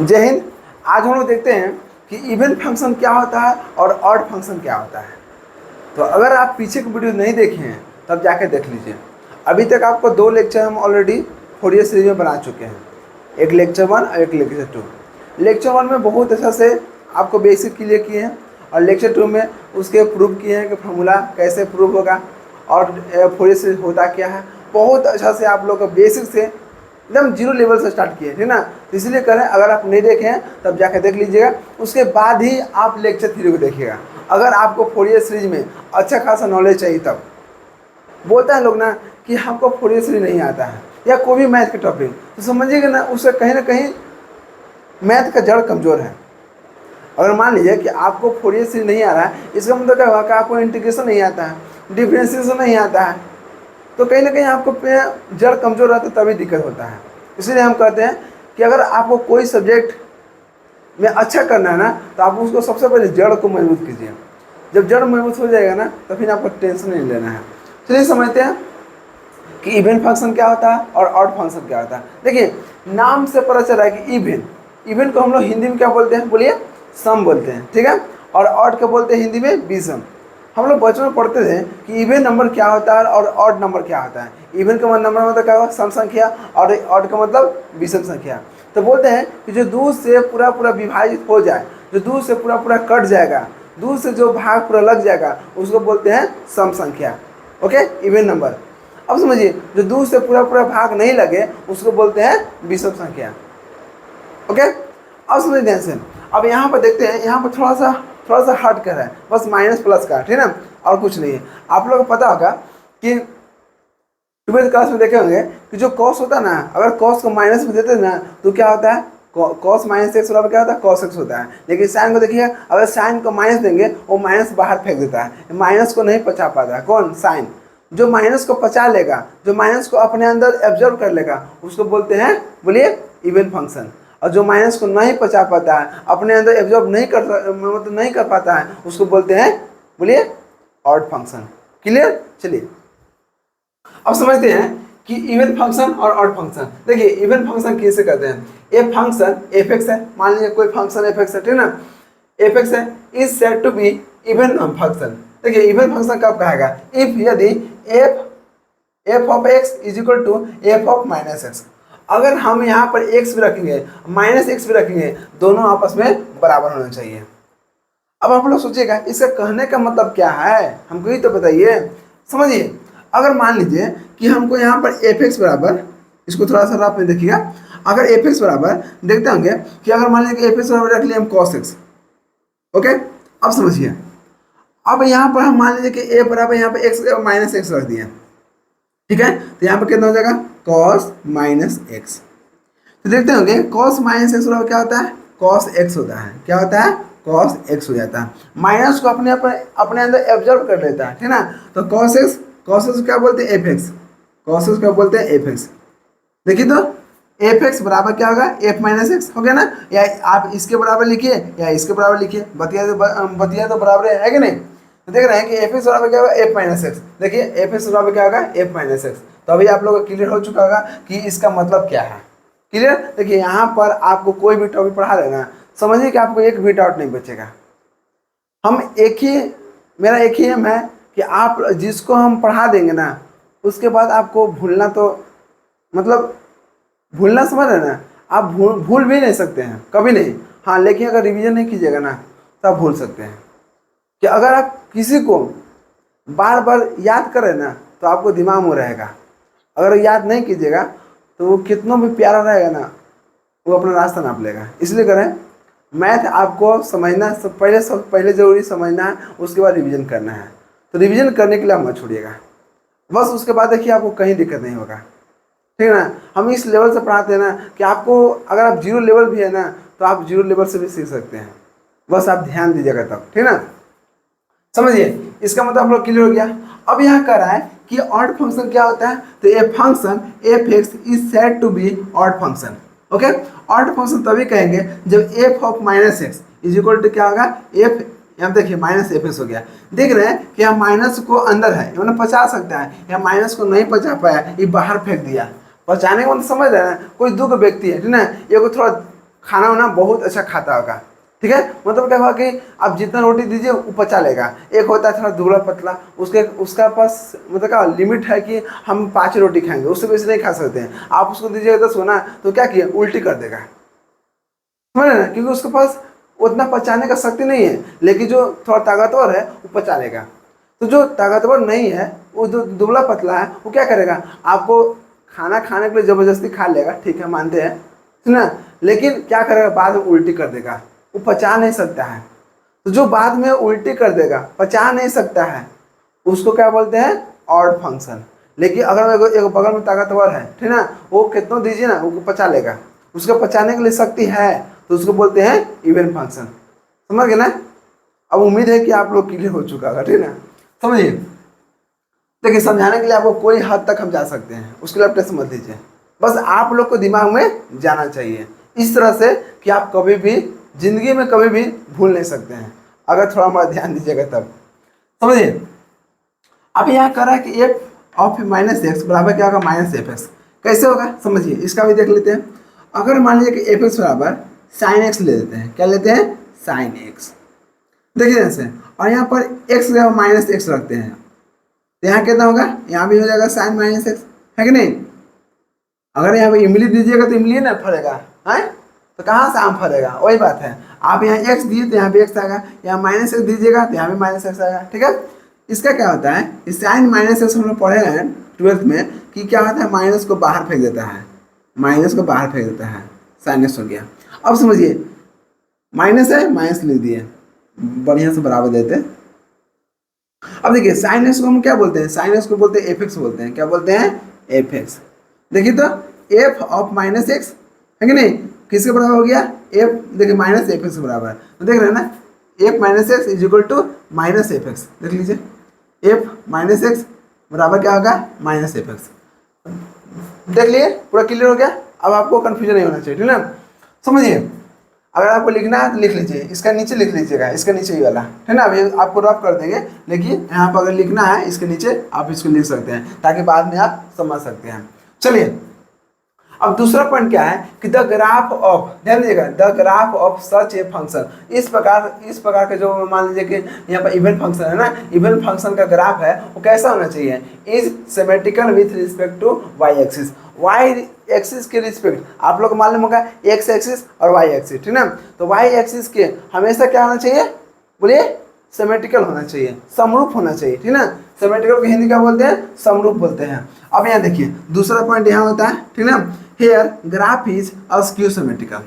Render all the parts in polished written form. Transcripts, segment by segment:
जय हिंद। आज हम लोग देखते हैं कि इवन फंक्शन क्या होता है और ऑड फंक्शन क्या होता है। तो अगर आप पीछे की वीडियो नहीं देखे हैं तब जाके देख लीजिए। अभी तक आपको 2 लेक्चर हम ऑलरेडी फोरियर सीरीज में बना चुके हैं, एक लेक्चर 1 और एक लेक्चर 2। लेक्चर 1 में बहुत अच्छा से आपको बेसिक क्लियर किए हैं और लेक्चर 2 में उसके प्रूव किए हैं कि फार्मूला कैसे प्रूव होगा और फोरियर सीरीज होता क्या है। बहुत अच्छा से आप लोग का बेसिक से एकदम जीरो लेवल से स्टार्ट किए, ठीक ना। तो इसलिए करें, अगर आप नहीं देखे हैं तब जाकर देख लीजिएगा, उसके बाद ही आप लेक्चर 3 को देखिएगा। अगर आपको फोरियर सीरीज में अच्छा खासा नॉलेज चाहिए तब। बोलता है लोग ना कि हमको फोरियर सीरीज नहीं आता है या कोई भी मैथ के टॉपिक, तो समझिएगा ना उससे कहीं ना कहीं मैथ का जड़ कमज़ोर है। अगर मान लीजिए कि आपको फोरियर सीरीज नहीं आ रहा है, इसका मतलब क्या हुआ कि आपको इंटीग्रेशन नहीं आता है, डिफरेंशिएशन नहीं आता है, तो कहीं ना कहीं आपको जड़ कमज़ोर रहता है, तभी दिक्कत होता है। इसलिए हम कहते हैं कि अगर आपको कोई सब्जेक्ट में अच्छा करना है ना, तो आप उसको सबसे पहले जड़ को मजबूत कीजिए। जब जड़ मजबूत हो जाएगा ना, तो फिर आपको टेंशन नहीं लेना है। चलिए समझते हैं कि इवन फंक्शन क्या होता है और ऑड फंक्शन क्या होता है। देखिए, नाम से पता चल रहा है कि इवन को हम लोग हिंदी में क्या बोलते हैं, बोलिए, सम बोलते हैं, ठीक है। और ऑड को बोलते हैं हिंदी में विषम। हम लोग बचपन में पढ़ते थे कि इवन नंबर क्या होता है और ऑड नंबर क्या होता है। इवन का नंबर मतलब क्या होगा, सम संख्या, और ऑड का मतलब विषम संख्या। तो बोलते हैं कि जो दूर से पूरा पूरा विभाजित हो जाए, जो दूर से पूरा पूरा कट जाएगा, दूर से जो भाग पूरा लग जाएगा, उसको बोलते हैं सम संख्या। Okay, even number. अब समझिए, जो दूर से पूरा पूरा भाग नहीं लगे उसको बोलते हैं विषम संख्या। ओके, अब समझ ध्यान से। अब यहाँ पर देखते हैं, यहाँ पर थोड़ा सा हट कर है, बस माइनस प्लस का, ठीक है ना, और कुछ नहीं है। आप लोगों को पता होगा कि 12th क्लास में देखे होंगे कि जो कॉस होता है ना, अगर कॉस को माइनस में देते हैं ना, तो क्या होता है, कॉस माइनस एक्स बराबर क्या होता है, कॉस एक्स होता है। लेकिन साइन को देखिए, अगर साइन को माइनस देंगे वो माइनस बाहर फेंक देता है, माइनस को नहीं पचा पाता है। कौन? साइन। जो माइनस को पचा लेगा, जो माइनस को अपने अंदर एब्जॉर्ब कर लेगा, उसको बोलते हैं, बोलिए, इवन फंक्शन। और जो माइनस को नहीं पचा पाता है, अपने अंदर एब्जॉर्ब नहीं कर पाता है, उसको बोलते हैं, बोलिए, ऑड फंक्शन। क्लियर? चलिए अब समझते हैं कि इवन फंक्शन और ऑड फंक्शन। देखिए, इवन फंक्शन किसे कहते हैं। ए फंक्शन एफ एक्स है, मान लीजिए कोई फंक्शन एफ एक्स है, ठीक ना, एफ एक्स है, is said to be even function. देखिए, इवन फंक्शन कब कहेगा, इफ यदि f of x is equal to f of minus x. अगर हम यहाँ पर एक्स भी रखेंगे, माइनस एक्स भी रखेंगे, दोनों आपस में बराबर होना चाहिए। अब आप लोग सोचिएगा, इसका कहने का मतलब क्या है, हमको ही तो बताइए। समझिए, अगर मान लीजिए कि हमको यहाँ पर एफ एक्स बराबर, इसको थोड़ा सा रफ में देखिएगा, अगर एफ एक्स बराबर देखते होंगे कि अगर मान लीजिए कि एफ एक्स बराबर रख लिए हम कॉस एक्स। ओके, अब समझिए, अब यहाँ पर हम मान लीजिए कि ए बराबर यहाँ पे एक्स माइनस एक्स रख दिए, ठीक है। तो यहाँ पर कितना हो जाएगा, कॉस माइनस एक्स। तो देखते होंगे कॉस माइनस एक्स बराबर क्या होता है, कॉस एक्स होता है। क्या होता है, कॉस एक्स हो जाता है। माइनस को अपने अंदर एब्जॉर्ब कर लेता है, ठीक ना। तो कॉस एक्स क्या बोलते हैं, एफ एक्स। कॉस एक्स क्या बोलते हैं, एफ एक्स। देखिए तो एफ एक्स बराबर क्या होगा, एफ माइनस एक्स हो गया ना। या आप इसके बराबर लिखिए या इसके बराबर लिखिए, बतिया तो बराबर है कि नहीं। तो देख रहे हैं कि एफ एक्स बराबर क्या होगा, एफ माइनस एक्स। देखिए, एफ एक्स बराबर क्या होगा, एफ माइनस एक्स। तो अभी आप लोगों को क्लियर हो चुका होगा कि इसका मतलब क्या है। क्लियर? देखिए, यहाँ पर आपको कोई भी टॉपिक पढ़ा देना, समझिए कि आपको एक भी डाउट नहीं बचेगा। मेरा एक ही एम है कि आप जिसको हम पढ़ा देंगे ना, उसके बाद आपको भूलना, तो मतलब भूलना समझ रहे ना, आप भूल भी नहीं सकते हैं, कभी नहीं। हाँ, लेकिन अगर रिवीजन नहीं कीजिएगा ना, तो आप भूल सकते हैं। कि अगर आप किसी को बार बार याद करें ना, तो आपको दिमाग में रहेगा। अगर याद नहीं कीजिएगा तो वो कितना भी प्यारा रहेगा ना, वो अपना रास्ता नाप लेगा। इसलिए करें, मैथ आपको समझना पहले ज़रूरी समझना है, उसके बाद रिवीजन करना है। तो रिवीजन करने के लिए आप मत छोड़िएगा, बस उसके बाद देखिए आपको कहीं दिक्कत नहीं होगा, ठीक है ना। हम इस लेवल से पढ़ाते हैं ना कि आपको, अगर आप जीरो लेवल भी है ना, तो आप जीरो लेवल से भी सीख सकते हैं, बस आप ध्यान दीजिएगा तब, ठीक है ना। समझिए, इसका मतलब हम लोग क्लियर हो गया। अब यहाँ कह रहा है कि ऑड फंक्शन क्या होता है, तो a function f x is said to be odd function. Okay, odd function तभी कहेंगे जब f of minus x is equal to क्या होगा, एफ, यहाँ देखिए माइनस एफ एक्स हो गया। देख रहे हैं कि यहाँ माइनस को अंदर है, मतलब पचा सकता है, यहाँ माइनस को नहीं पचा पाया, ये बाहर फेंक दिया। पचाने का मतलब समझ रहे हैं, कोई दो व्यक्ति है, ठीक है ना, ये को थोड़ा खाना वाना बहुत अच्छा खाता होगा, ठीक है। मतलब क्या होगा कि आप जितना रोटी दीजिए वो पचा लेगा। एक होता है थोड़ा दुबला पतला, उसका पास मतलब क्या लिमिट है कि हम 5 रोटी खाएंगे, उससे बेसी नहीं खा सकते हैं। आप उसको दीजिएगा 10 होना तो क्या किया, उल्टी कर देगा, समझ रहे ना, क्योंकि उसके पास उतना पचाने का शक्ति नहीं है। लेकिन जो थोड़ा ताकतवर है वो पचा लेगा। तो जो ताकतवर नहीं है, वो जो दुबला पतला है, वो क्या करेगा, आपको खाना खाने के लिए ज़बरदस्ती खा लेगा, ठीक है मानते हैं, है ना, लेकिन क्या करेगा, बाद में उल्टी कर देगा, वो पचा नहीं सकता है। तो जो बाद में उल्टी कर देगा, पचा नहीं सकता है, उसको क्या बोलते हैं, ऑड फंक्शन। लेकिन अगर एक बगल में ताकतवर है, ठीक ना, वो कितना दीजिए ना वो पचा लेगा, उसको पचाने के लिए शक्ति है, तो उसको बोलते हैं इवन फंक्शन। समझ गए ना। अब उम्मीद है कि आप लोग क्लियर हो चुका होगा, ठीक ना। समझिए, देखिए समझाने के लिए आपको कोई हद तक हम जा सकते हैं, उसके लिए आप टेंशन मत लीजिए, बस आप लोग को दिमाग में जाना चाहिए इस तरह से कि आप कभी भी जिंदगी में कभी भी भूल नहीं सकते हैं, अगर थोड़ा हमारा ध्यान दीजिएगा तब। समझिए, अब यहाँ कर रहा है कि एफ ऑफ माइनस एक्स बराबर क्या होगा, माइनस एफ एक्स। कैसे होगा समझिए, इसका भी देख लेते हैं। अगर मान लीजिए कि एफ एक्स बराबर साइन एक्स ले लेते हैं, क्या लेते हैं, साइन एक्स। देखिए जैसे, और यहाँ पर एक्स माइनस एक्स रखते हैं, तो यहाँ कितना होगा, यहाँ भी हो जाएगा साइन माइनस एक्स, है कि नहीं। अगर यहाँ पे इमली दीजिएगा तो इमली ना फरेगा, है, तो कहाँ से आम फरेगा, वही बात है। आप यहाँ एक्स दिए तो यहाँ भी एक्स आएगा, यहाँ माइनस एक्स दीजिएगा तो यहाँ भी माइनस एक्स आएगा, ठीक है। इसका क्या होता है, इस साइन माइनस एक्स हम लोग पढ़े हैं 12th में कि क्या होता है, माइनस को बाहर फेंक देता है, माइनस को बाहर फेंक देता है, साइन एक्स हो गया। अब समझिए, माइनस है, माइनस लिख दिए, बढ़िया से बराबर देते। अब देखिए साइन एक्स को हम क्या बोलते हैं, साइन एक्स को बोलते हैं एफ एक्स बोलते हैं, क्या बोलते हैं, एफ एक्स। देखिए तो एफ ऑफ माइनस एक्स है कि नहीं, किसके बराबर हो गया, एफ, देखिए माइनस एफ एक्स के बराबर है, तो देख रहे हैं ना, f minus x is equal to minus f x. देख लीजिए, एफ माइनस एक्स बराबर क्या होगा, माइनस एफ एक्स। देख लिए, पूरा क्लियर हो गया। अब आपको कंफ्यूजन नहीं होना चाहिए, ठीक ना। समझिए, अगर आपको लिखना है तो लिख लीजिए, इसका नीचे लिख लीजिएगा, इसका नीचे ही वाला, है ना। अभी आपको रफ कर देंगे, लेकिन यहाँ पर अगर लिखना है इसके नीचे आप इसको लिख सकते हैं, ताकि बाद में आप समझ सकते हैं। चलिए, अब दूसरा पॉइंट क्या है कि द ग्राफ ऑफ, ध्यान दीजिएगा, the graph of such a function. इस प्रकार के जो मान लीजिए कि यहाँ पर इवन फंक्शन है ना, इवन फंक्शन का ग्राफ है वो कैसा होना चाहिए, is symmetrical with respect to y axis. Y axis के रिस्पेक्ट आप लोग मालूम होगा, एक्स एक्सिस और वाई एक्सिस, ठीक ना। तो वाई एक्सिस के हमेशा क्या होना चाहिए, बोलिए, सिमेट्रिकल होना चाहिए, समरूप होना चाहिए, ठीक ना। सिमेट्रिकल को हिंदी क्या बोलते हैं, समरूप बोलते हैं। अब यहाँ देखिए दूसरा पॉइंट यहाँ होता है, ठीक ना, here graph is askew symmetrical.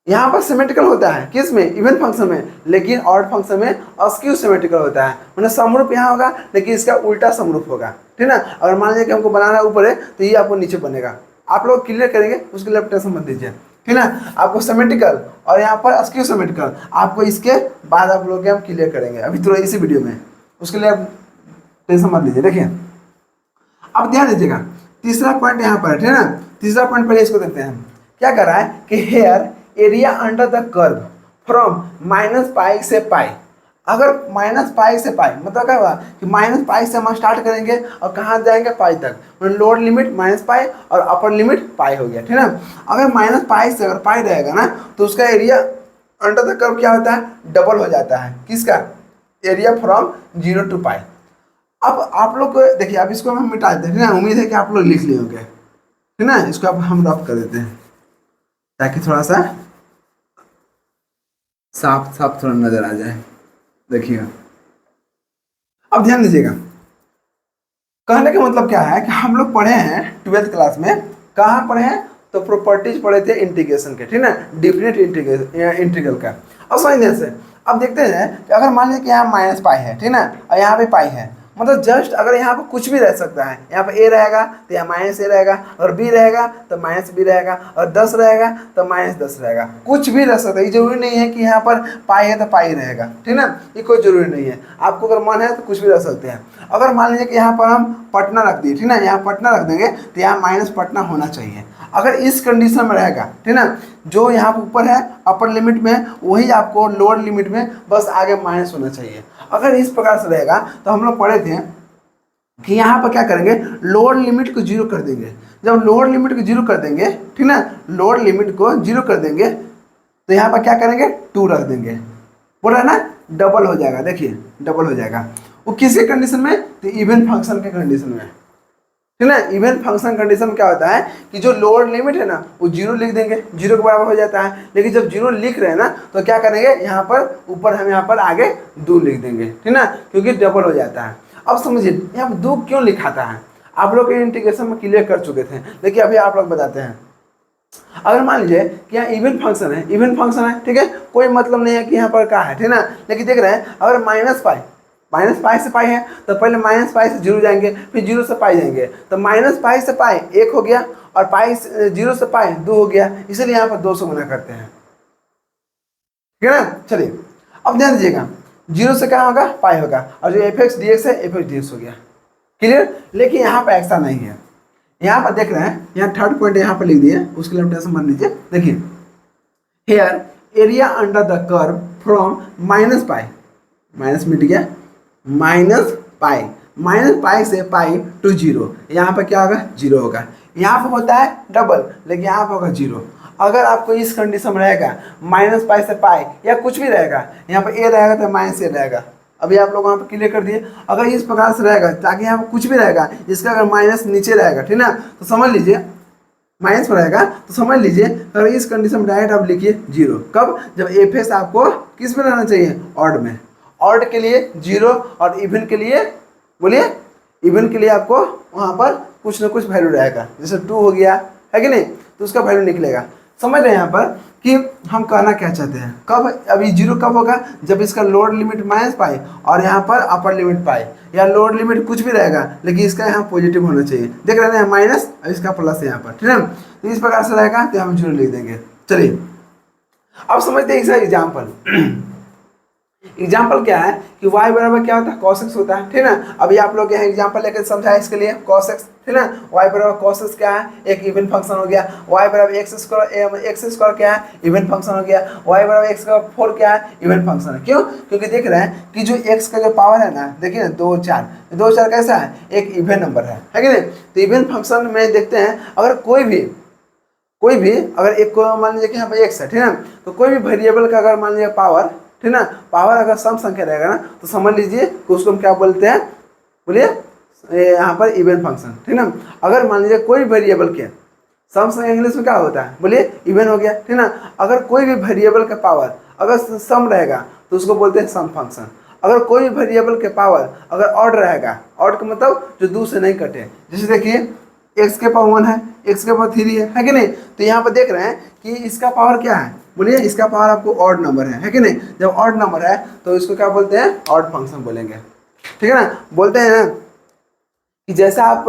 यहाँ पर सिमेट्रिकल होता है किस में, इवन फंक्शन में, लेकिन ऑड फंक्शन में अस्क्यू सिमेट्रिकल होता है, मतलब समरूप यहाँ होगा लेकिन इसका उल्टा समरूप होगा, ठीक ना। अगर मान लीजिए कि हमको बनाना ऊपर है तो ये आपको नीचे बनेगा, आप लोग क्लियर करेंगे, उसके लिए टेंशन मत दीजिए, ठीक ना। आपको सिमेट्रिकल और यहाँ पर अस्क्यू सिमेट्रिकल, आपको इसके बाद आप लोग हम क्लियर करेंगे अभी थोड़ा इसी वीडियो में, उसके लिए आप टेंशन मत लीजिए। देखिए अब ध्यान दीजिएगा, तीसरा पॉइंट यहाँ पर, ठीक है ना। तीसरा पॉइंट पहले इसको देखते हैं, क्या कर रहा है कि here area under the curve from minus pi से पाई। अगर माइनस पाई से पाई मतलब क्या हुआ कि माइनस पाई से हम स्टार्ट करेंगे और कहाँ जाएंगे, पाई तक, मतलब लोअर लिमिट माइनस पाई और अपर लिमिट पाई हो गया, ठीक है ना। अगर माइनस पाई से अगर पाई रहेगा ना तो उसका एरिया अंडर द कर्व क्या होता है, डबल हो जाता है, किसका, एरिया फ्रॉम 0 to पाई। अब आप लोग देखिए, अब इसको हम मिटा देते हैं ना, उम्मीद है कि आप लोग लिख लिए होंगे, ठीक ना। इसको अब हम रफ कर देते हैं ताकि थोड़ा सा साफ साफ थोड़ा नजर आ जाए। देखिएगा, अब ध्यान दीजिएगा, कहने का मतलब क्या है कि हम लोग पढ़े हैं 12th क्लास में, कहाँ पढ़े हैं, तो प्रॉपर्टीज पढ़े थे इंटीग्रेशन के, ठीक ना, डिफरेंट इंटीग्रल का। अब समझने से अब देखते हैं कि अगर मान लीजिए कि यहाँ माइनस पाई है, ठीक ना, और यहाँ पे पाई है, मतलब जस्ट अगर यहाँ पर कुछ भी रह सकता है, यहाँ पर ए रहेगा तो यहाँ माइनस ए रहेगा, और बी रहेगा तो माइनस बी रहेगा, और 10 रहेगा तो माइनस 10 रहेगा, कुछ भी रह सकता है। ये जरूरी नहीं है कि यहाँ पर पाई है तो पाई रहेगा, ठीक ना, ये कोई जरूरी नहीं है, आपको अगर मन है तो कुछ भी रह सकते हैं। अगर मान लीजिए कि यहाँ पर हम पटना रख दिए, ठीक ना, यहाँ पटना रख देंगे तो यहाँ माइनस पटना होना चाहिए। अगर इस कंडीशन में रहेगा, ठीक ना, जो यहाँ पर ऊपर है अपर लिमिट में वही आपको लोअर लिमिट में बस आगे माइनस होना चाहिए। अगर इस प्रकार से रहेगा तो हम लोग पढ़े थे कि यहाँ पर क्या करेंगे, लोअर लिमिट को 0 कर देंगे। जब लोअर लिमिट को 0 कर देंगे, ठीक ना, लोअर लिमिट को 0 कर देंगे तो यहाँ पर क्या करेंगे 2 रख देंगे, बोल रहा है ना डबल हो जाएगा, देखिए डबल हो जाएगा। वो किसी कंडीशन में, तो इवन फंक्शन के कंडीशन में, ठीक है ना। इवन फंक्शन कंडीशन में क्या होता है कि जो लोअर लिमिट है ना वो 0 लिख देंगे, 0 के बराबर हो जाता है। लेकिन जब 0 लिख रहे हैं ना तो क्या करेंगे यहाँ पर ऊपर हम यहाँ पर आगे 2 लिख देंगे, ठीक ना, क्योंकि डबल हो जाता है। अब समझिए यहाँ पर 2 क्यों लिखाता है, आप लोग इंटीग्रेशन में क्लियर कर चुके थे, लेकिन अभी आप लोग बताते हैं। अगर मान लीजिए कि यहाँ इवन फंक्शन है, इवन फंक्शन है, ठीक है, कोई मतलब नहीं है कि यहाँ पर क्या है, ठीक ना। लेकिन देख रहे हैं अगर माइनस पाई से पाई है तो पहले माइनस पाई से 0 जाएंगे, फिर 0 से पाई जाएंगे, तो माइनस पाई से पाई 1 हो गया और पाई 0 से पाई 2 हो गया, इसलिए यहाँ पर 2 से गुना करते हैं, ठीक है ना। चलिए अब ध्यान दीजिएगा 0 से क्या होगा पाई होगा, और जो एफ एक्स डी एक्स है एफ एक्स डी एक्स हो गया, क्लियर। लेकिन यहाँ पर ऐसा नहीं है, यहाँ पर देख रहे हैं, यहाँ थर्ड पॉइंट यहाँ पर लिख दिए, उसके लिए टेंशन मान लीजिए। देखिए here area under the curve from minus pi, minus मिट गया, माइनस पाई से पाई टू 0, यहाँ पर क्या होगा 0 होगा। यहाँ पर होता है डबल, लेकिन यहाँ पर होगा 0। अगर आपको इस कंडीशन में रहेगा माइनस पाई से पाई या कुछ भी रहेगा, यहाँ पर ए रहेगा तो माइनस ए रहेगा, अभी आप लोग वहाँ पर क्लियर कर दिए। अगर इस प्रकार से रहेगा ताकि यहाँ पर कुछ भी रहेगा, इसका अगर माइनस नीचे रहेगा, ठीक ना, तो समझ लीजिए माइनस में रहेगा, तो समझ लीजिए अगर इस कंडीशन में डायरेक्ट आप लिखिए 0। कब, जब एफ एस आपको किस में रहना चाहिए, ऑड में। ऑड के लिए 0 और इवन के लिए, बोलिए इवन के लिए आपको वहाँ पर कुछ ना कुछ वैल्यू रहेगा, जैसे 2 हो गया है कि नहीं, तो उसका वैल्यू निकलेगा। समझ रहे हैं यहाँ पर कि हम कहना क्या चाहते हैं। कब, अभी 0 कब होगा, जब इसका लोअर लिमिट माइनस पाई और यहाँ पर अपर लिमिट पाई, या लोअर लिमिट कुछ भी रहेगा लेकिन इसका यहाँ पॉजिटिव होना चाहिए। देख रहे हैं माइनस और इसका प्लस है यहाँ पर, ठीक है। तो इस प्रकार से रहेगा तो हम 0 लिख देंगे। चलिए अब समझते हैं इसका एग्जाम्पल। एग्जाम्पल क्या है कि y बराबर क्या होता है, cos x होता है, ठीक ना। अभी आप लोग यहाँ एग्जाम्पल लेकर समझाए इसके लिए cos x, ठीक ना। y बराबर cos x क्या है, एक इवन फंक्शन हो गया। y बराबर x स्क्वायर क्या है, इवन फंक्शन हो गया। y बराबर x का 4 क्या है, इवन फंक्शन है। क्यों, क्योंकि देख रहे हैं कि जो x का जो पावर है ना, देखिए ना 2 4 कैसा है, एक इवन नंबर है कि नहीं। तो इवन फंक्शन में देखते हैं अगर कोई भी अगर एक को मान लीजिए कि यहाँ पर x है, ठीक है, तो कोई भी वेरिएबल का अगर मान लीजिए पावर, ठीक ना, पावर अगर सम संख्या रहेगा ना तो समझ लीजिए कि उसको हम क्या बोलते हैं, बोलिए यहाँ पर इवन फंक्शन, ठीक ना। अगर मान लीजिए कोई वेरिएबल के सम संख्या इंग्लिश में क्या होता है, बोलिए इवन हो गया, ठीक ना। अगर कोई भी वेरिएबल का पावर अगर सम रहेगा तो उसको बोलते हैं सम फंक्शन। अगर कोई भी वेरिएबल के पावर अगर ऑड रहेगा, ऑड का मतलब जो 2 से नहीं कटे, जैसे देखिए x के पावर 1 है, x के पावर 3 है कि नहीं। तो यहाँ पर देख रहे हैं कि इसका पावर क्या है, बोलिए इसका पावर आपको ऑड नंबर है कि नहीं। जब ऑड नंबर है तो इसको क्या बोलते हैं, ऑड फंक्शन बोलेंगे, ठीक है ना। बोलते हैं ना कि जैसा आप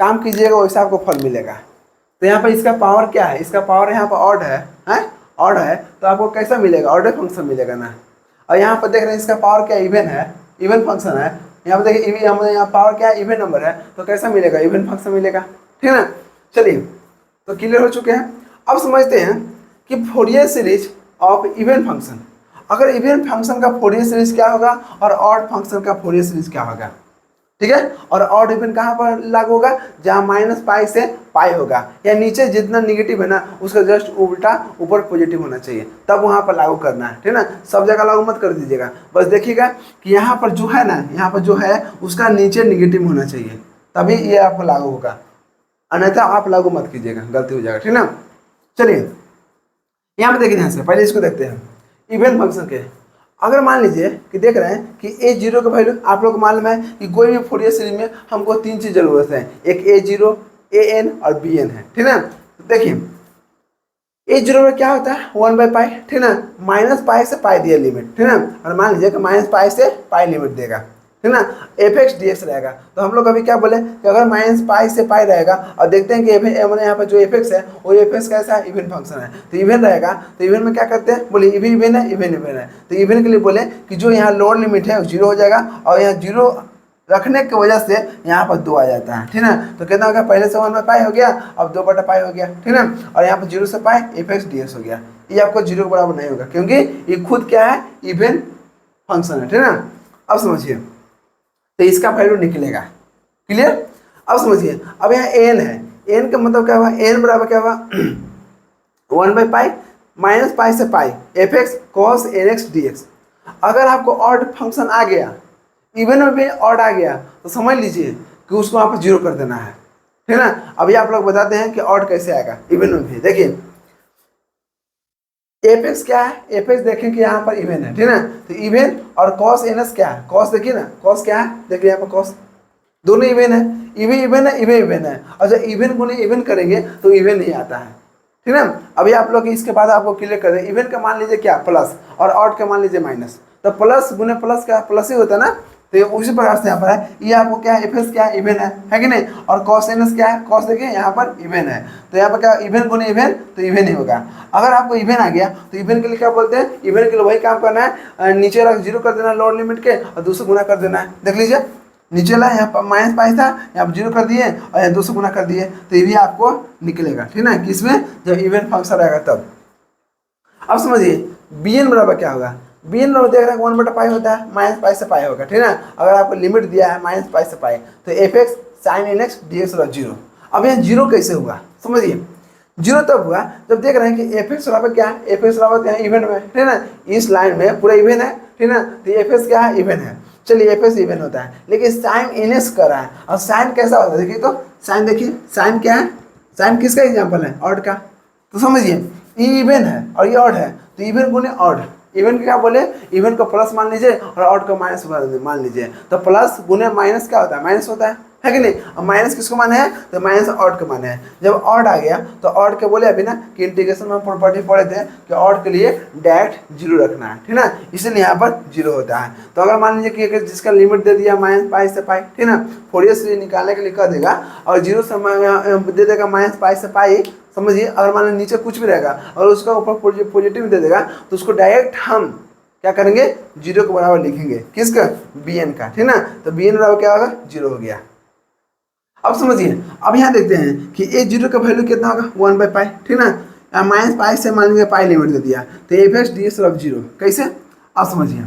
काम कीजिएगा वैसा आपको फल मिलेगा। तो यहाँ पर इसका पावर क्या है, इसका पावर यहाँ पर ऑड है, ऑड है, तो आपको कैसा मिलेगा, ऑर्डर फंक्शन मिलेगा ना। और यहाँ पर देख रहे हैं इसका पावर क्या इवन है, इवन फंक्शन है। यहाँ पर देखिए हमें यहाँ पावर क्या है, इवन नंबर है, तो कैसा मिलेगा, इवन फंक्शन मिलेगा, ठीक है ना। चलिए तो क्लियर हो चुके हैं। अब समझते हैं कि Fourier series of even function, अगर इवन फंक्शन का फोरियर सीरीज क्या होगा और ऑड फंक्शन का फोरियर सीरीज क्या होगा, ठीक है। और ऑड इवन कहाँ पर लागू होगा, जहाँ माइनस पाई से पाई होगा, या नीचे जितना निगेटिव है ना उसका जस्ट उल्टा ऊपर पॉजिटिव होना चाहिए, तब वहाँ पर लागू करना है, ठीक है ना। सब जगह लागू मत कर दीजिएगा, बस देखिएगा कि यहाँ पर जो है ना, यहाँ पर जो है उसका नीचे निगेटिव होना चाहिए, तभी ये आपको लागू होगा, अन्यथा आप लागू मत कीजिएगा, गलती हो जाएगा, ठीक है ना। चलिए यहाँ पर देखिए, ध्यान से पहले इसको देखते हैं इवन फंक्शन के। अगर मान लीजिए कि देख रहे हैं कि a0 का वैल्यू, आप लोग को मालूम है कि कोई भी फोरियर सीरीज में हमको 3 चीज़ जरूरत है, एक a0, an और bn है, ठीक है ना। देखिए a0 में क्या होता है 1/पाई, ठीक है ना, माइनस पाई से पाई दिया लिमिट, ठीक है ना। और मान लीजिए कि माइनस पाई से पाई लिमिट देगा, ठीक है ना, एफ एक्स डी एक्स रहेगा। तो हम लोग अभी क्या बोले कि अगर माइनस पाई से पाई रहेगा और देखते हैं कि यहाँ पर जो एफ एक्स है वो एफ एक्स कैसा है, इवन फंक्शन है, तो इवन रहेगा। तो इवन में क्या करते हैं, बोले इवन इवन है, इवन इवन है। तो इवन के लिए बोले कि जो यहाँ लोअर लिमिट है वो 0 हो जाएगा, और यहाँ 0 रखने की वजह से यहाँ पर 2 आ जाता है, ठीक है ना। तो कितना हो गया, पहले से 1/पाई हो गया, अब 2/पाई हो गया, ठीक है ना। और यहाँ पर 0 से pi F x D x हो गया। ये आपको 0 के बराबर नहीं होगा, क्योंकि ये खुद क्या है, इवन फंक्शन है, ठीक है ना। अब समझिए, तो इसका वैल्यू निकलेगा, क्लियर। अब समझिए, अब यहाँ एन है, एन का मतलब क्या हुआ, एन बराबर क्या हुआ 1/पाई माइनस पाई से pi F X cos N x D X. अगर आपको ऑड फंक्शन आ गया, इवन में भी ऑड आ गया, तो समझ लीजिए कि उसको वहाँ पर जीरो कर देना है, ठीक है ना। अभी आप लोग बताते हैं कि ऑड कैसे आएगा इवन में भी। देखिए एफ एक्स क्या है, एफ एक्स देखें कि यहाँ पर इवन है, ठीक है ना। तो इवन और कॉस एन एस क्या है, कॉस देखिए ना, कॉस क्या है, देखिए यहाँ पर कॉस, दोनों इवन है, इवन इवन है, इवन इवन है। और जब इवन को नहीं इवन करेंगे तो इवन नहीं आता है, ठीक है ना। अभी आप लोग इसके बाद आपको क्लियर कर दें, इवन का मान लीजिए क्या प्लस और ऑड का मान लीजिए माइनस, तो प्लस गुने प्लस क्या प्लस ही होता है ना। तो ये उसी प्रकार से यहाँ पर है, ये आपको क्या है एफ एस क्या है इवन है कि नहीं। और कॉस एन एस क्या है, कॉस देखिए यहाँ पर इवन है, तो यहाँ पर क्या इवन गुने इवन तो इवन ही होगा। अगर आपको इवन आ गया तो इवन के लिए क्या बोलते हैं, इवन के लिए वही काम करना है, नीचे रख जीरो कर देना लोअर लिमिट के और 2 से गुना कर देना है। देख लीजिए नीचे ला यहाँ पर माइनस पाई था, यहाँ पर जीरो कर दिए और यहाँ 2 से गुना कर दिए, तो ये भी आपको निकलेगा, ठीक है ना, किसमें जब इवन फंक्शन रहेगा तब। अब समझिए बी एन बराबर क्या होगा, बी एन बराबर देख रहे हैं 1/पाई होता है, माइनस पाई से पाई होगा, ठीक है ना। अगर आपको लिमिट दिया है माइनस पाई से पाई तो f x sine n x D x बराबर जीरो। अब यहाँ जीरो कैसे हुआ समझिए, जीरो तब हुआ जब देख रहे हैं कि एफ एक्स बराबर क्या है, एफ एक्स बराबर यहाँ इवन में, ठीक है ना, इस लाइन में पूरा इवन है, ठीक है ना। तो एफ एक्स क्या है इवन है, चलिए एफ एक्स इवन होता है, लेकिन साइन एन एक्स कर रहा है। और साइन कैसा होता है देखिए, तो साइन देखिए साइन क्या है, साइन किसका एग्जाम्पल है ऑड का। तो समझिए ये इवन है और ये ऑड है, तो इवन गुने ऑड, इवन क्या बोले, इवन को प्लस मान लीजिए और ऑड को माइनस मान लीजिए, तो प्लस गुने माइनस क्या होता है, माइनस होता है कि नहीं। अब माइनस किसको माने है, तो माइनस ऑड को माने है। जब ऑड आ गया तो ऑड के बोले अभी ना कि इंटीग्रेशन में प्रॉपर्टी पढ़े थे कि ऑड के लिए डायरेक्ट जीरो रखना है, ठीक है ना, इसलिए यहाँ पर जीरो होता है। तो अगर मान लीजिए कि अगर जिसका लिमिट दे दिया माइनस पाई से पाई, ठीक है ना, फोरियर सीरीज निकालने के लिए कह देगा और जीरो से दे देगा माइनस पाई से पाई, समझिए। अगर मान लीजिए नीचे कुछ भी रहेगा और उसका ऊपर पॉजिटिव दे देगा तो उसको डायरेक्ट हम क्या करेंगे, जीरो के बराबर लिखेंगे, किसका, बी एन का, ठीक है ना। तो बी एन बराबर क्या होगा, जीरो हो गया। अब समझिए, अब यहाँ देखते हैं कि ए जीरो का वैल्यू कितना होगा 1/पाई, ठीक है ना। माइनस पाई से मान लीजिए पाई लिमिट दे दिया, तो f x D x of zero कैसे। अब समझिए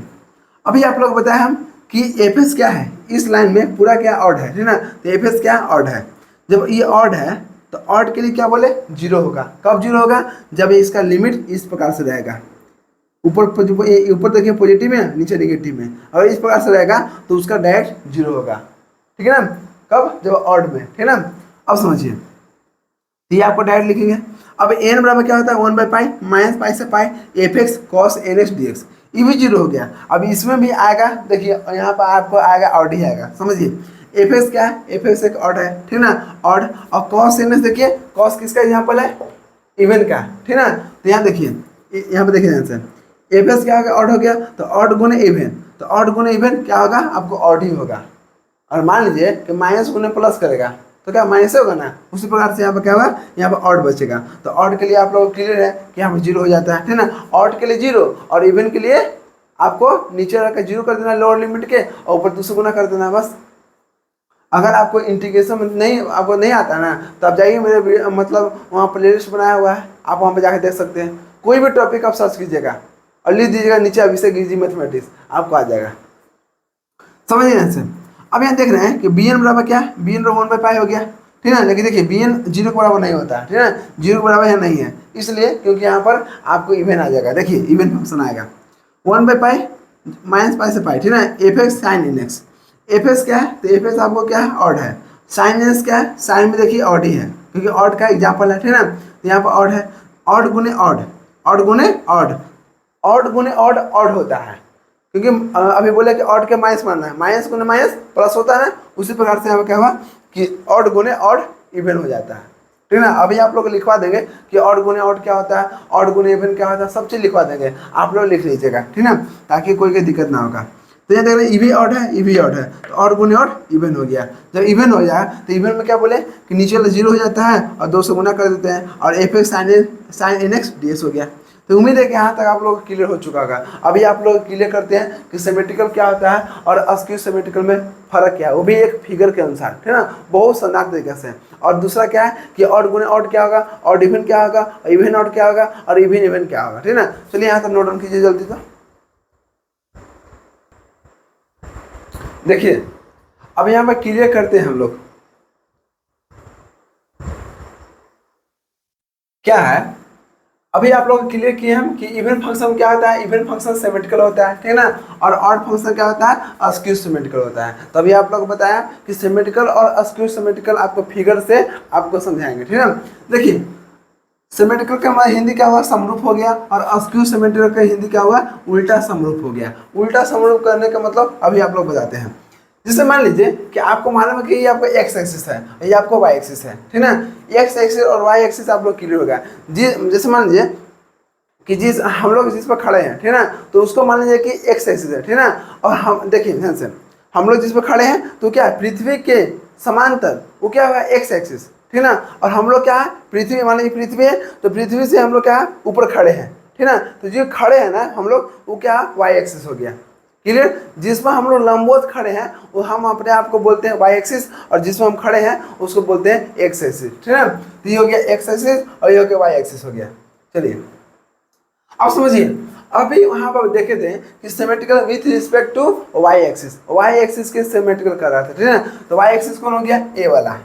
अभी आप लोग बताया हम कि एफ एक्स क्या है, इस लाइन में पूरा क्या ऑड है, ठीक है ना। तो एफ एक्स क्या ऑड है, जब ये ऑड है तो ऑड के लिए क्या बोले जीरो होगा। कब जीरो होगा, जब इसका लिमिट इस प्रकार से रहेगा, ऊपर देखिए पॉजिटिव है नीचे नेगेटिव में, और इस प्रकार से रहेगा तो उसका डायरेक्ट जीरो होगा, ठीक है ना। कब, जब ऑड में, ठीक है ना। अब समझिए ये आपको डायरेक्ट लिखेंगे। अब एन बराबर क्या होता है 1/पाई माइनस पाई से pi F X cos N x D X, ये भी जीरो हो गया। अब इसमें भी आएगा, देखिए यहाँ पर आपको आएगा ऑड ही आएगा, समझिए। एफ एक्स क्या है, एफ एक्स एक ऑड है, ठीक है ना, ऑड। और कॉस एन एक्स देखिए, कॉस किसका एग्जाम्पल है, इवन का, ठीक है ना। तो यहाँ देखिए, यहाँ पे देखिए ध्यान से, एफ एक्स क्या होगा ऑड हो गया, तो ऑड गुने इवन, तो ऑड गुने इवन क्या होगा, आपको ऑड ही होगा। और मान लीजिए कि माइनस गुने प्लस करेगा तो क्या माइनस होगा ना, उसी प्रकार से यहाँ पर क्या होगा, यहाँ पर ऑड बचेगा। तो ऑड के लिए आप लोग क्लियर है कि यहाँ पर जीरो हो जाता है, ठीक है ना। ऑड के लिए जीरो और इवन के लिए आपको नीचे रखकर जीरो कर देना लोअर लिमिट के और ऊपर 2 से गुना कर देना बस। अगर आपको इंटीग्रेशन नहीं आपको नहीं आता ना तो आप जाइए मेरे मतलब वहाँ प्लेलिस्ट बनाया हुआ है, आप वहाँ पर जाकर देख सकते हैं। कोई भी टॉपिक आप सर्च कीजिएगा और लिख दीजिएगा नीचे अभिषेक इजी मैथमेटिक्स, आपको आ जाएगा, समझिए ना सर। अब यहाँ देख रहे हैं कि बी एन बराबर क्या है, बी एन बराबर 1/पाई हो गया, ठीक है। लेकिन देखिए बी एन जीरो के बराबर नहीं होता है, ठीक है, जीरो के बराबर यहाँ नहीं है, इसलिए क्योंकि यहाँ पर आपको इवन आ जाएगा। देखिए इवन फंक्शन आएगा 1/पाई माइनस पाई से पाई, ठीक है, f x sine n x. F x क्या है, तो एफ एक्स आपको क्या है ऑड है। साइन एन एक्स क्या है, साइन में देखिए ऑड ही है क्योंकि ऑड का एग्जाम्पल है, ठीक है ना। तो यहाँ पर ऑड है, ऑड गुने ऑड, ऑड गुने ऑड, ऑड गुने ऑड ऑड होता है क्योंकि अभी बोले कि ऑड के माइनस मानना है, माइनस गुने माइनस प्लस होता है, उसी प्रकार से यहाँ क्या हुआ कि ऑड गुने ऑड इवन हो जाता है, ठीक है ना। अभी आप लोग लिखवा देंगे कि ऑड गुने ऑड क्या होता है, ऑड गुने इवन क्या होता है, सब चीज़ लिखवा देंगे, आप लोग लिख लीजिएगा, ठीक है ना, ताकि कोई दिक्कत ना होगा। तो यहाँ देख रहे हैं ई ऑड है, ई ऑड है, तो ऑड गुने ऑड इवन हो गया। जब इवन हो जाए तो इवन में क्या बोले कि नीचे वाला जीरो हो जाता है और 2 से गुना कर देते हैं और f x sine n x D x हो गया। तो उम्मीद है कि यहाँ तक आप लोग क्लियर हो चुका होगा। अभी आप लोग क्लियर करते हैं कि सिमेट्रिकल क्या होता है और अस्क्यू सिमेट्रिकल में फर्क क्या है, वो भी एक फिगर के अनुसार, ठीक है ना, बहुत शानदार तरीके से। और दूसरा क्या है कि ऑड गुने ऑड क्या होगा, ऑड इवन क्या होगा, इवन ऑड क्या होगा और इवन इवन क्या होगा, ठीक है ना। चलिए यहाँ तक नोट डाउन कीजिए जल्दी। तो देखिए अब यहाँ पर क्लियर करते हैं हम लोग, क्या है अभी आप लोग क्लियर किए हम कि इवन फंक्शन क्या होता है, इवन फंक्शन सिमेट्रिकल होता है, ठीक है ना, और ऑड फंक्शन क्या होता है, अस्क्यू सिमेट्रिकल होता है। तो अभी आप लोग को बताया कि सिमेट्रिकल और अस्क्यू सिमेट्रिकल आपको फिगर से आपको समझाएंगे, ठीक है ना। देखिए सिमेट्रिकल का हमारा हिंदी क्या हुआ, समरूप हो गया, और अस्क्यू सिमेट्रिकल का हिंदी क्या हुआ, उल्टा समरूप हो गया। उल्टा समरूप करने का मतलब अभी आप लोग बताते हैं। जैसे मान लीजिए कि आपको मालूम है कि ये आपका एक्स एक्सिस है, ये आपको वाई एक्सिस है, ठीक ना। एक्स एक्सिस और वाई एक्सिस आप लोग क्लियर होगा जी। जैसे मान लीजिए कि जिस हम लोग जिस पर खड़े हैं, ठीक ना, तो उसको मान लीजिए कि एक्स एक्सिस है, ठीक ना। और हम देखिए ध्यान से, हम लोग जिस पर खड़े हैं तो क्या है, पृथ्वी के समांतर वो क्या होगा, एक्स एक्सिस, ठीक ना। और हम लोग क्या है, पृथ्वी मान लीजिए पृथ्वी है, तो पृथ्वी से हम लोग क्या है, ऊपर खड़े हैं, ठीक ना। तो जो खड़े हैं ना हम लोग, वो क्या वाई एक्सिस हो गया, क्लियर। जिसमें हम लोग लंबवत खड़े हैं वो हम अपने आप को बोलते हैं वाई एक्सिस, और जिसमें हम खड़े हैं उसको बोलते हैं एक्स एक्सिस, ठीक है। तो ये हो गया एक्स एक्सिस और ये हो गया वाई एक्सिस हो गया। चलिए अब समझिए, अभी वहां पर देखे थे कि symmetrical with respect to y axis, y axis के सिमेट्रिकल कर रहा था, ठीक है ना। तो वाई एक्सिस कौन हो गया, ए वाला,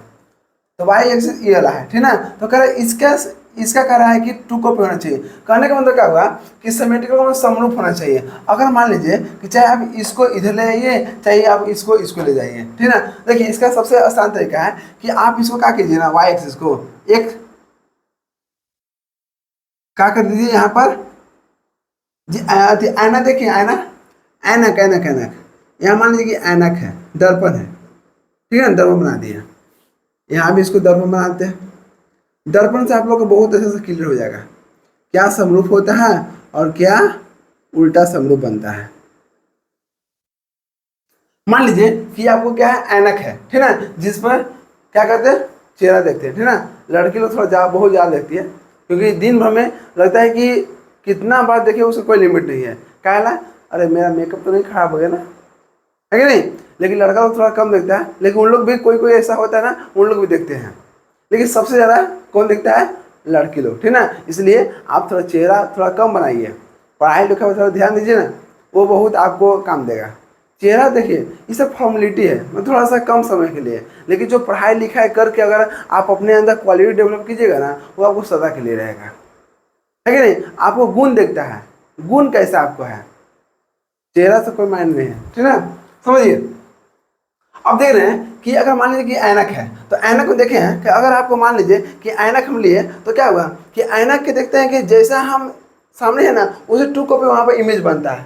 तो वाई एक्सिस ये वाला है, ठीक है ना। तो कह रहा है इसका कह रहा है कि टू कॉपी होना चाहिए। कहने का मतलब क्या हुआ कि सिमेट्रिकल में समरूप होना चाहिए। अगर मान लीजिए कि चाहे आप इसको इधर ले जाइए, चाहे आप इसको ले जाइए, ठीक है ना। देखिए इसका सबसे आसान तरीका है कि आप इसको क्या कीजिए ना, वाई एक्सिस को एक क्या कर दीजिए यहाँ पर जी, आयना देखिए, आयना, ऐनक ऐनक ऐनक, यहाँ मान लीजिए कि ऐनक है, दर्पण है, ठीक है ना, दर्पण बना दिया। यहाँ भी इसको दर्पण बनाते हैं। दर्पण से आप लोग को बहुत अच्छे से क्लियर हो जाएगा क्या समरूप होता है और क्या उल्टा समरूप बनता है। मान लीजिए कि आपको क्या है, ऐनक है, ठीक है ना, जिस पर क्या करते हैं, चेहरा देखते हैं, ठीक है ना। लड़की लोग थोड़ा बहुत ज़्यादा देखती है, क्योंकि दिन भर में लगता है कि कितना बार देखिए उसका कोई लिमिट नहीं है। क्या ला, अरे मेरा मेकअप तो नहीं खराब हो गया ना, है कि नहीं। लेकिन लड़का लोग थोड़ा कम देखता है, लेकिन उन लोग भी कोई कोई ऐसा होता है ना, उन लोग भी देखते हैं। लेकिन सबसे ज़्यादा कौन देखता है, लड़की लोग, ठीक ना। इसलिए आप थोड़ा चेहरा थोड़ा कम बनाइए, पढ़ाई लिखाई में थोड़ा ध्यान दीजिए ना, वो बहुत आपको काम देगा। चेहरा देखिए ये सब फॉर्मेलिटी है, मतलब थोड़ा सा कम समय के लिए, लेकिन जो पढ़ाई लिखाई करके अगर आप अपने अंदर क्वालिटी डेवलप कीजिएगा ना, वो आपको सदा के लिए रहेगा, है कि नहीं। आपको गुण देखता है, गुण कैसा आपको है, चेहरा से कोई मायने नहीं है, ठीक है ना। समझिए अब देख रहे हैं कि अगर मान लीजिए कि ऐनक है, तो ऐनक को देखे हैं कि अगर आपको मान लीजिए कि ऐनक हम लिए, तो क्या हुआ कि ऐनक के देखते हैं कि जैसा हम सामने है ना, उसे टू कॉपी वहाँ पर इमेज बनता है,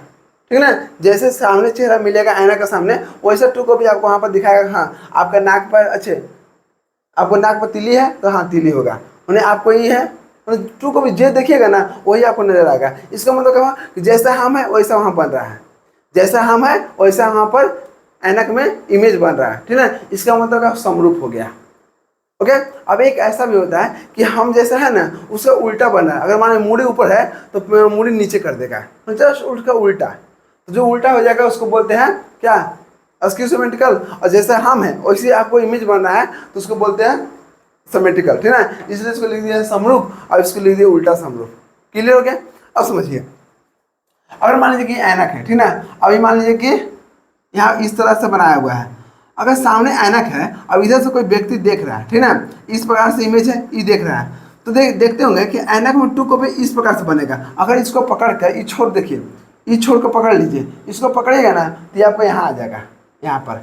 ठीक है ना। जैसे सामने चेहरा मिलेगा ऐनक के सामने, वैसे टू कॉपी आपको वहाँ पर दिखाएगा। हाँ आपका नाक पर, अच्छे आपको नाक पर तिली है तो हाँ तिली होगा, उन्हें आपको ये है, टू कॉपी जो देखिएगा ना वही आपको नजर आएगा। इसका मतलब क्या हुआ कि जैसा हम है वैसा वहाँ बन रहा है, जैसा हम है वैसा वहाँ पर ऐनक में इमेज बन रहा है, ठीक है ना। इसका मतलब का समरूप हो गया, ओके। अब एक ऐसा भी होता है कि हम जैसा है ना उसका उल्टा बन रहा है। अगर मान मूड़ी ऊपर है तो मूड़ी नीचे कर देगा, तो जस्ट उसका उल्टा, तो जो उल्टा हो जाएगा उसको बोलते हैं क्या, अस्क्यू सिमेट्रिकल। और जैसा हम है वैसे आपको इमेज बन रहा है तो उसको बोलते हैं सिमेट्रिकल, ठीक है ना। इसलिए इसको लिख दिया समरूप और इसको लिख दिया उल्टा समरूप। क्लियर हो गया। अब समझिए, अगर मान लीजिए कि ऐनक है, ठीक है ना। अभी मान लीजिए कि यहाँ इस तरह से बनाया हुआ है, अगर सामने ऐनक है, अब इधर से कोई व्यक्ति देख रहा है, ठीक है ना, इस प्रकार से इमेज है, ये देख रहा है, तो देखते होंगे कि ऐनक में टू कॉपी इस प्रकार से बनेगा। अगर इसको पकड़ कर ये छोड़, देखिए ये छोड़ को पकड़ लीजिए, इसको पकड़िएगा ना तो ये आपको यहाँ आ जाएगा, यहाँ पर,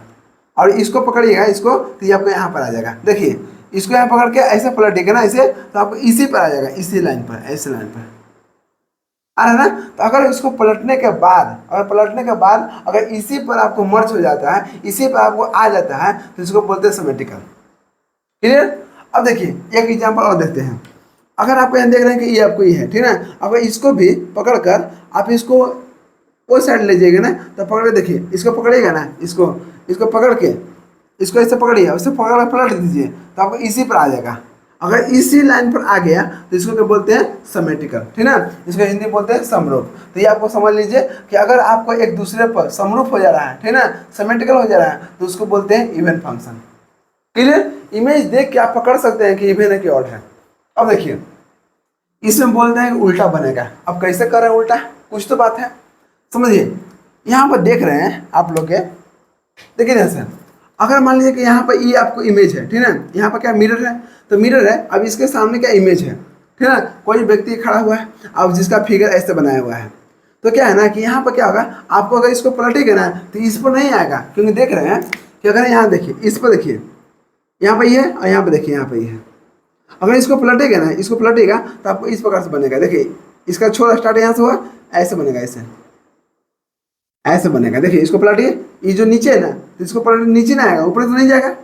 और इसको पकड़िएगा इसको तो ये आपको यहाँ पर आ जाएगा। देखिए इसको यहाँ पकड़ के ऐसे पलटिएगा ना ऐसे, तो आपको इसी पर आ जाएगा, इसी लाइन पर, ऐसे लाइन पर आ रहा है ना। तो अगर इसको पलटने के बाद अगर इसी पर आपको मर्ज हो जाता है, इसी पर आपको आ जाता है, तो इसको बोलते हैं सिमेट्रिकल। क्लियर। अब देखिए एक एग्जांपल और देखते हैं। अगर आप यहाँ देख रहे हैं कि ये आपको ये है, ठीक है ना, अगर इसको भी पकड़कर आप इसको वो साइड ले जाइएगा ना, तो पकड़ के देखिए, इसको पकड़िएगा ना, इसको पकड़ के इसको ऐसे पकड़िए, उससे पकड़ पलट दीजिए तो आपको इसी पर आ जाएगा। अगर इसी लाइन पर आ गया तो इसको क्या बोलते हैं, सिमेट्रिकल, ठीक है ना। इसको हिंदी बोलते हैं समरूप। तो ये आपको समझ लीजिए कि अगर आपको एक दूसरे पर समरूप हो जा रहा है, ठीक है ना, सिमेट्रिकल हो जा रहा है, तो उसको बोलते हैं इवन फंक्शन। क्लियर। इमेज देख के आप पकड़ सकते हैं कि इवन है कि ऑड है। अब देखिए इसमें बोलते हैं कि उल्टा बनेगा। अब कैसे कर रहे हैं उल्टा, कुछ तो बात है, समझिए। यहाँ पर देख रहे हैं आप लोग के, देखिए जैसे अगर मान लीजिए कि यहाँ पर ये आपको इमेज है, ठीक है ना, यहाँ पर क्या मिरर है, तो मिरर है, अब इसके सामने क्या इमेज है, ठीक है ना, कोई व्यक्ति खड़ा हुआ है अब जिसका फिगर ऐसे बनाया हुआ है, तो क्या है ना कि यहाँ पर क्या होगा, आपको अगर इसको पलटेगा ना तो इस पर नहीं आएगा, क्योंकि देख रहे हैं कि अगर यहाँ देखिए, इस पर देखिए, यहाँ पर ये है और यहाँ पर देखिए, यहाँ पर ये है। अगर इसको पलटेगा ना, इसको पलटेगा तो आपको इस प्रकार से बनेगा। देखिए इसका छोर स्टार्ट यहाँ से हुआ, ऐसे बनेगा, ऐसे ऐसे बनेगा। देखिए इसको पलटिए, ये जो नीचे है ना, तो इसको पलट नीचे ना आएगा, ऊपर तो नहीं जाएगा।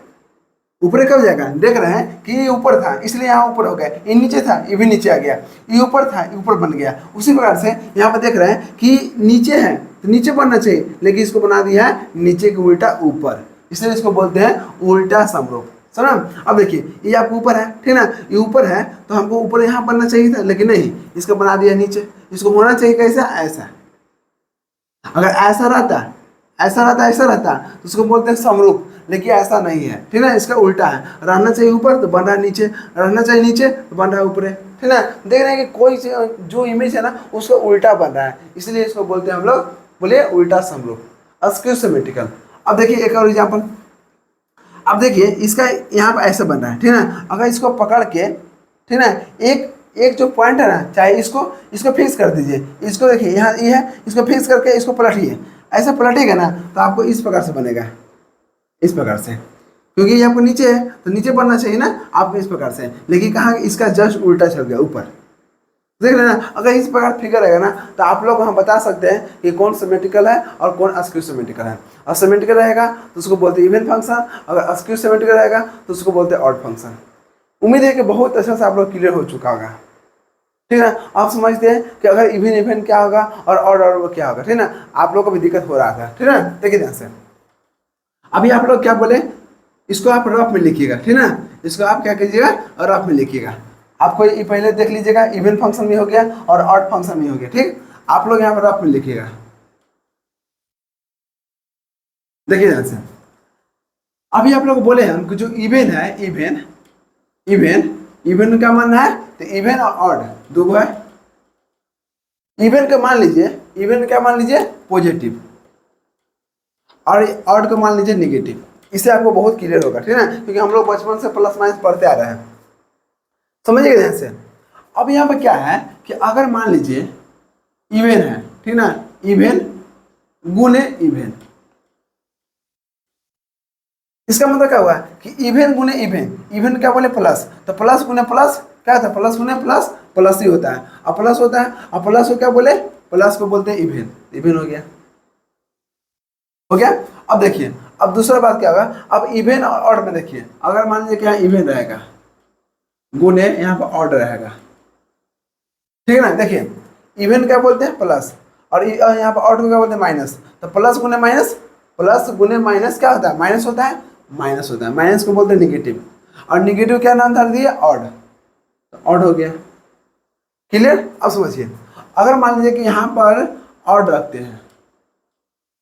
ऊपर कब जाएगा, देख रहे हैं कि ये ऊपर था इसलिए यहाँ ऊपर हो गया, ये नीचे था ये भी नीचे आ गया, ये ऊपर था ये ऊपर बन गया। उसी प्रकार से यहाँ पर देख रहे हैं कि नीचे है तो नीचे बनना चाहिए, लेकिन इसको बना दिया है नीचे के उल्टा ऊपर, इसलिए इसको बोलते हैं उल्टा समरूप। समझ, अब देखिए ये आपको ऊपर है, ठीक ना, ये ऊपर है तो हमको ऊपर यहाँ बनना चाहिए था, लेकिन नहीं, इसको बना दिया नीचे। इसको होना चाहिए कैसा, ऐसा। अगर ऐसा रहता, ऐसा रहता तो उसको बोलते हैं समरूप, लेकिन ऐसा नहीं है, ठीक है, इसका उल्टा है। रहना चाहिए ऊपर तो बन रहा है नीचे, रहना चाहिए नीचे तो बन रहा है ऊपर, ठीक है। देख रहे हैं कि कोई जो इमेज है ना उसका उल्टा बन रहा है, इसलिए इसको बोलते हैं हम लोग, बोलिए उल्टा समरूप, अस्क्यू सिमेट्रिकल। अब देखिए एक और एग्जाम्पल, अब देखिए इसका यहाँ पर ऐसे बन रहा है, ठीक है ना। अगर इसको पकड़ के, ठीक है, एक जो पॉइंट है ना, चाहे इसको फिक्स कर दीजिए, इसको देखिए यहाँ ये है, इसको फिक्स करके इसको पलटिए, ऐसे पलटेगा ना तो आपको इस प्रकार से बनेगा, इस प्रकार से, क्योंकि ये आपको नीचे है तो नीचे बनना चाहिए ना आपको इस प्रकार से, लेकिन कहाँ इसका जस्ट उल्टा चल गया ऊपर। देख लेना, अगर इस प्रकार फिगर रहेगा ना तो आप लोग हम बता सकते हैं कि कौन सिमेट्रिकल है और कौन अस्क्यू सिमेट्रिकल है। और सिमेट्रिकल रहेगा तो उसको बोलते हैं इवन फंक्शन, अगर अस्क्यू सिमेट्रिकल रहेगा तो उसको बोलते हैं ऑड फंक्शन। उम्मीद है कि बहुत अच्छा से आप लोग क्लियर हो चुका होगा, ठीक है। आप समझते हैं कि अगर इवन क्या होगा और ऑड वो क्या होगा, ठीक है ना। आप लोग को भी दिक्कत हो रहा था, ठीक है ना। देखिए ध्यान से, अभी आप लोग क्या बोले, इसको आप रफ में लिखिएगा, ठीक है ना, इसको आप क्या कीजिएगा रफ में लिखिएगा। आपको ये पहले देख लीजिएगा, इवन फंक्शन भी हो गया और ऑड फंक्शन भी हो गया, ठीक। आप लोग यहाँ पर रफ में लिखिएगा। देखिए ध्यान से, अभी आप लोग बोले हम जो इवन है, इवन का मानना है तो इवन और ऑड दो है। इवन का मान लीजिए, इवन क्या मान लीजिए पॉजिटिव, और ऑड को मान लीजिए नेगेटिव। इससे आपको बहुत क्लियर होगा, ठीक है ना, क्योंकि हम लोग बचपन से प्लस माइनस पढ़ते आ रहे हैं, समझिएगा ध्यान से। अब यहाँ पर क्या है कि अगर मान लीजिए इवन है, ठीक ना, इवन गुने इवन, इसका मतलब क्या हुआ कि इवन गुने इवन क्या बोले प्लस, तो प्लस गुने प्लस क्या होता है, प्लस गुने प्लस प्लस ही होता है, और प्लस होता है, और प्लस को क्या बोले, प्लस को बोलते हैं इवन हो गया, हो गया। अब देखिए, अब दूसरा बात क्या होगा, अब इवन और ऑड में देखिए, अगर मान लीजिए कि यहाँ इवन रहेगा गुने यहाँ पर ऑड रहेगा, ठीक है ना। देखिए इवन क्या बोलते हैं प्लस, और यहाँ पर ऑड को क्या बोलते हैं माइनस, तो प्लस गुने माइनस, प्लस गुने माइनस क्या होता है, माइनस होता है, माइनस होता है, माइनस को बोलते हैं निगेटिव, और निगेटिव क्या नाम धर दिया ऑड, तो ऑड हो गया, क्लियर। अब समझिए, अगर मान लीजिए कि यहाँ पर ऑड रखते हैं,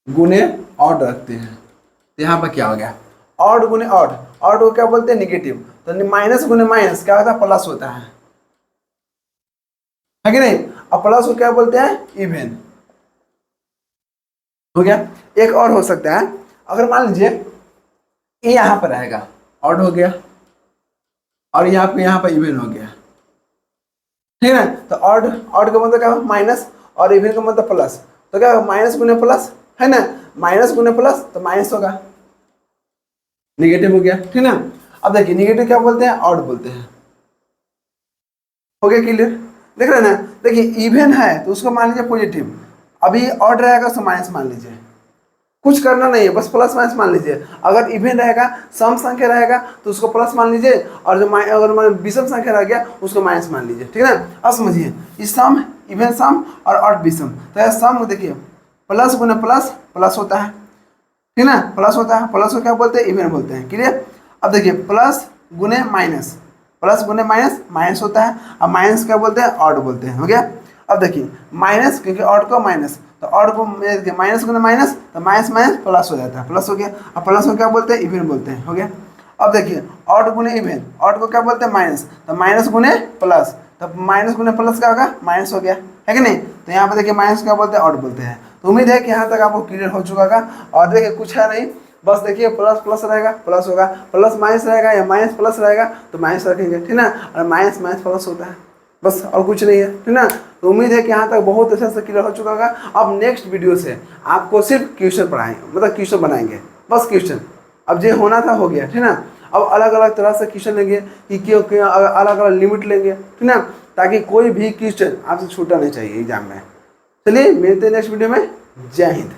गुने ऑड रखते हैं, तो यहाँ पर क्या हो गया, ऑड गुने ऑड, ऑड को क्या बोलते हैं निगेटिव, तो माइनस गुने माइनस क्या होता है, प्लस होता है कि नहीं, और प्लस को क्या बोलते हैं इवन, हो गया। एक और हो सकता है, अगर मान लीजिए ये यहाँ पर रहेगा ऑड हो गया, और यहाँ पर इवन हो गया, ठीक है ना। तो ऑड का मतलब क्या माइनस, और इवन का मतलब प्लस, तो क्या माइनस गुने प्लस है ना, माइनस गुने प्लस तो माइनस होगा, निगेटिव हो गया, ठीक ना। अब देखिए निगेटिव क्या बोलते हैं, ऑड बोलते हैं, हो गया क्लियर। देख रहे हैं ना, देखिए इवन है तो उसको मान लीजिए पॉजिटिव, अभी ऑड रहेगा तो माइनस मान लीजिए, कुछ करना नहीं है, बस प्लस माइनस मान लीजिए। अगर इवन रहेगा, सम संख्या रहेगा तो उसको प्लस मान लीजिए, और जो अगर विषम संख्या रह गया उसको माइनस मान लीजिए, ठीक है ना। अब समझिए, इस सम, इवन सम और ऑड विषम, तो यह सम देखिए प्लस गुने प्लस प्लस होता है, ठीक ना, प्लस होता है, प्लस को क्या बोलते हैं इवन बोलते हैं, क्लियर। अब देखिए प्लस गुने माइनस, प्लस गुने माइनस माइनस होता है, और माइनस क्या बोलते हैं ऑड बोलते हैं, हो गया। अब देखिए माइनस, क्योंकि ऑड को माइनस, तो ऑड को माइनस गुने माइनस, तो माइनस माइनस प्लस हो जाता है, प्लस हो गया, और प्लस को क्या बोलते हैं इवन बोलते हैं, हो गया। अब देखिए ऑड गुने इवन, ऑड को क्या बोलते हैं माइनस, तो माइनस गुने प्लस, तो माइनस गुने प्लस क्या होगा, माइनस हो गया, है कि नहीं। तो यहाँ पर देखिए माइनस क्या बोलते हैं, ऑड बोलते हैं। तो उम्मीद है कि यहाँ तक आपको क्लियर हो चुका होगा। और देखिए कुछ है नहीं, बस देखिए प्लस प्लस रहेगा प्लस होगा, प्लस माइनस रहेगा या माइनस प्लस रहेगा तो माइनस रखेंगे, ठीक ना, और माइनस माइनस प्लस होता है, बस और कुछ नहीं है, ठीक ना। तो उम्मीद है कि यहाँ तक बहुत अच्छा से क्लियर हो चुका होगा। अब नेक्स्ट वीडियो से आपको सिर्फ क्वेश्चन पढ़ाएंगे, मतलब क्वेश्चन बनाएंगे, बस क्वेश्चन। अब जो होना था हो गया, ठीक ना। अब अलग अलग तरह से क्वेश्चन लेंगे कि क्यों क्यों अलग अलग लिमिट लेंगे, ठीक ना, ताकि कोई भी क्वेश्चन आपसे छूटा नहीं चाहिए एग्जाम में। चलिए मिलते हैं नेक्स्ट वीडियो में। जय हिंद।